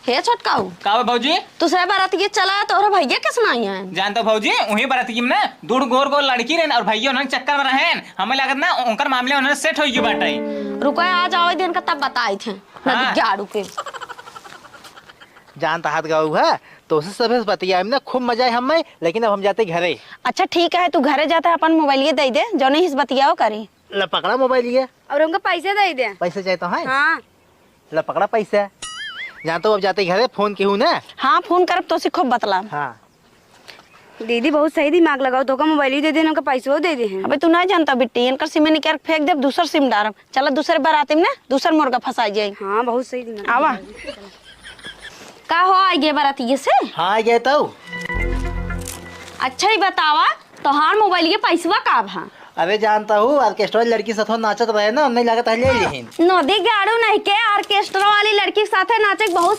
हे छोटकाऊ का भौजी दूसरे बारात ये चला तो भैया कैसे नहीं है? जानता भौजी वही बारात की ना दूर गोर गोर लड़की रहे और भैया उन्होंने चक्कर में रहे हमें लागत ना उनकर मामले उन्होंने सेट हो गई बाटे। रुको आज आओ दिन का तब बताए थे हाँ। झाड़ू के जानता हाथ गाँव है तो उसे सब बतिया ना खूब मजा है हमें, लेकिन अब हम जाते घरे। अच्छा ठीक है, तू घरे जाता है अपन मोबाइल ये दे दे जो नहीं बतियाओ करी। ल पकड़ा मोबाइल ये और उनको पैसे दे दे। पैसे चाहता है? हाँ ल पकड़ा पैसा। जानता हूँ अब जाते घरे फोन की हूँ ना। हाँ फोन करब तो सीखो बतला। हाँ दीदी बहुत सही दिमाग लगाओ, तो का मोबाइल ही दे देना, उनका पैसे दे दे। अबे तू नहीं जानता बिट्टी इनकर सिम में निकाल फेंक दे, दूसर सिम डारब चला दूसरे बाराती में ना दूसर मुर्गा फंसा जाए। हाँ बहुत सही दिमाग। आवा का हो आई गे बाराती से? हाँ गए तो। अच्छा ही बतावा तोहार मोबाइल ये पैसवा का भा? अरे जानता हूँ ऑर्केस्ट्रा लड़की साथ नाचत रहे ना, नहीं लागत है ले लेहिन। नदी गाड़ू नहीं के ऑर्केस्ट्रा वाली लड़की के साथ नाचे बहुत